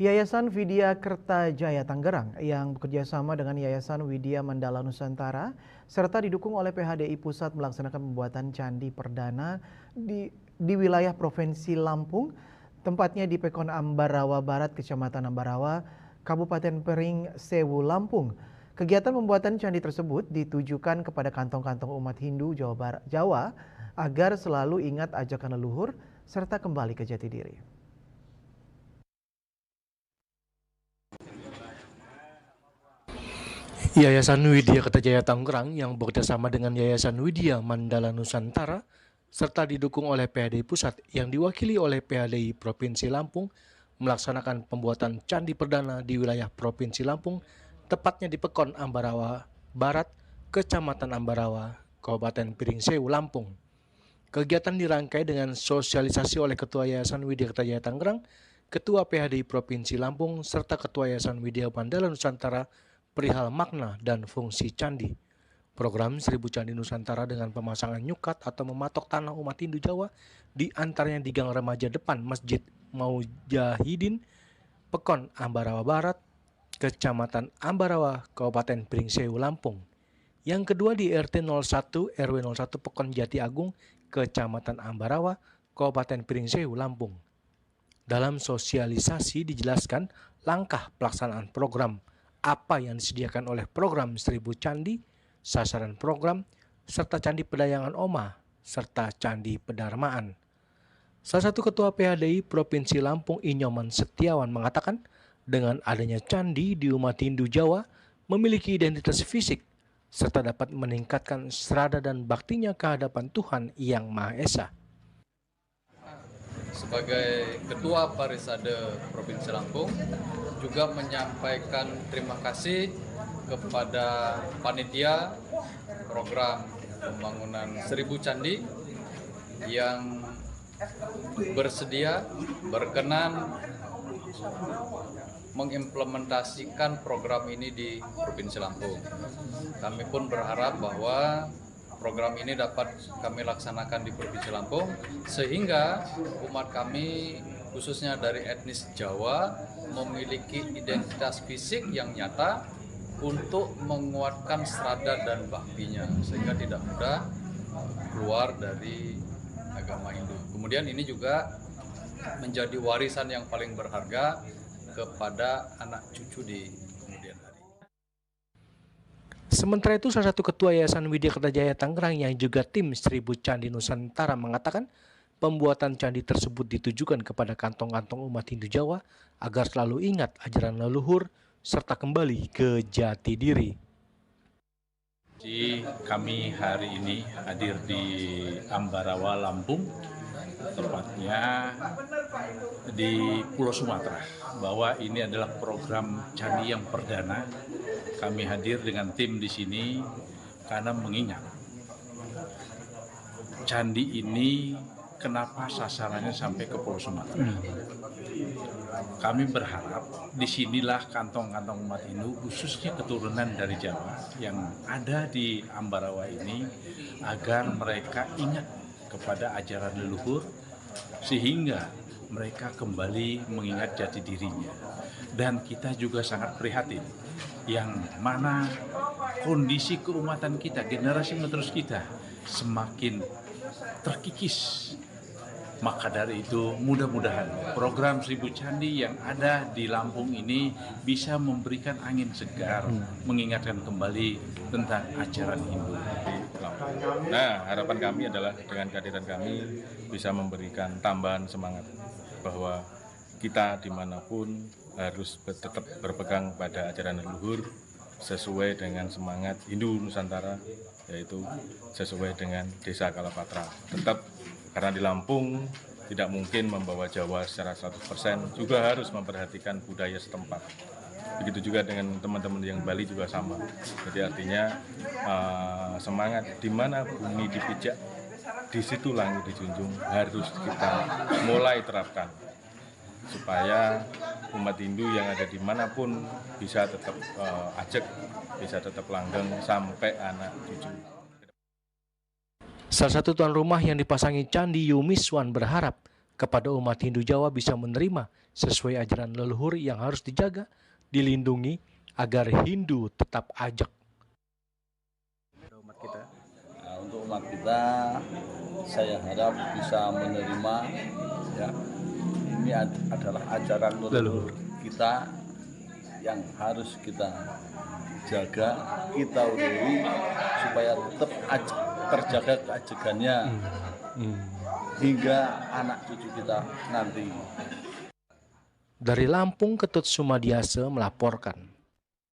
Yayasan Widya Kertajaya Tangerang yang bekerjasama dengan Yayasan Widya Mandala Nusantara serta didukung oleh PHDI Pusat melaksanakan pembuatan candi perdana di wilayah Provinsi Lampung, tempatnya di Pekon Ambarawa Barat, Kecamatan Ambarawa, Kabupaten Pering Sewu, Lampung. Kegiatan pembuatan candi tersebut ditujukan kepada kantong-kantong umat Hindu Jawa agar selalu ingat ajakan leluhur serta kembali ke jati diri. Yayasan Widya Kertajaya Tangerang yang bekerjasama dengan Yayasan Widya Mandala Nusantara serta didukung oleh PHDI Pusat yang diwakili oleh PHDI Provinsi Lampung melaksanakan pembuatan candi perdana di wilayah Provinsi Lampung, tepatnya di Pekon Ambarawa Barat, Kecamatan Ambarawa, Kabupaten Pering Sewu, Lampung. Kegiatan dirangkai dengan sosialisasi oleh Ketua Yayasan Widya Kertajaya Tangerang, Ketua PHDI Provinsi Lampung, serta Ketua Yayasan Widya Mandala Nusantara perihal makna dan fungsi candi. Program 1000 Candi Nusantara dengan pemasangan nyukat atau mematok tanah umat Hindu Jawa di antaranya di gang remaja depan Masjid Maujahidin, Pekon Ambarawa Barat, Kecamatan Ambarawa, Kabupaten Pering Sewu, Lampung. Yang kedua di RT 01 RW 01 Pekon Jati Agung, Kecamatan Ambarawa, Kabupaten Pering Sewu, Lampung. Dalam sosialisasi dijelaskan langkah pelaksanaan program, apa yang disediakan oleh program 1000 Candi, sasaran program, serta Candi Pedayangan Oma, serta Candi Pedarmaan. Salah satu Ketua PHDI Provinsi Lampung, Inyoman Setiawan, mengatakan dengan adanya candi di umat Hindu Jawa memiliki identitas fisik, serta dapat meningkatkan serada dan baktinya kehadapan Tuhan Yang Maha Esa. Sebagai Ketua Parisade Provinsi Lampung, juga menyampaikan terima kasih kepada panitia program pembangunan 1000 Candi yang bersedia berkenan mengimplementasikan program ini di Provinsi Lampung. Kami pun berharap bahwa program ini dapat kami laksanakan di Provinsi Lampung sehingga umat kami khususnya dari etnis Jawa memiliki identitas fisik yang nyata untuk menguatkan serada dan baktinya sehingga tidak mudah keluar dari agama Hindu. Kemudian ini juga menjadi warisan yang paling berharga kepada anak cucu di kemudian hari. Sementara itu, salah satu Ketua Yayasan Widya Kertajaya Tangerang yang juga tim 1000 Candi Nusantara mengatakan pembuatan candi tersebut ditujukan kepada kantong-kantong umat Hindu Jawa agar selalu ingat ajaran leluhur serta kembali ke jati diri. Jadi kami hari ini hadir di Ambarawa, Lampung, tepatnya di Pulau Sumatera, bahwa ini adalah program candi yang perdana. Kami hadir dengan tim di sini karena mengingat candi ini kenapa sasarannya sampai ke Pulau Sumatera. Kami berharap disinilah kantong-kantong umat Hindu, khususnya keturunan dari Jawa yang ada di Ambarawa ini, agar mereka ingat kepada ajaran leluhur, sehingga mereka kembali mengingat jati dirinya. Dan kita juga sangat prihatin, yang mana kondisi keumatan kita, generasi menerus kita, semakin terkikis. Maka dari itu mudah-mudahan program 1000 Candi yang ada di Lampung ini bisa memberikan angin segar, mengingatkan kembali tentang ajaran Hindu di Lampung. Nah, harapan kami adalah dengan kehadiran kami bisa memberikan tambahan semangat bahwa kita dimanapun harus tetap berpegang pada ajaran leluhur sesuai dengan semangat Hindu Nusantara, yaitu sesuai dengan Desa Kalapatra. Tetap karena di Lampung tidak mungkin membawa Jawa secara 100%, juga harus memperhatikan budaya setempat. Begitu juga dengan teman-teman yang Bali juga sama. Jadi artinya semangat di mana bumi dipijak, di situ langit dijunjung, harus kita mulai terapkan. Supaya umat Hindu yang ada dimanapun bisa tetap ajak, bisa tetap langgeng sampai anak cucu. Salah satu tuan rumah yang dipasangi Candi Yumiswan berharap kepada umat Hindu Jawa bisa menerima sesuai ajaran leluhur yang harus dijaga, dilindungi agar Hindu tetap ajak. Untuk umat kita, saya harap bisa menerima, ya, ini adalah ajaran leluhur kita yang harus kita jaga, kita urui supaya tetap terjaga keajegannya hingga anak cucu kita nanti. Dari Lampung, Ketut Sumadiase melaporkan.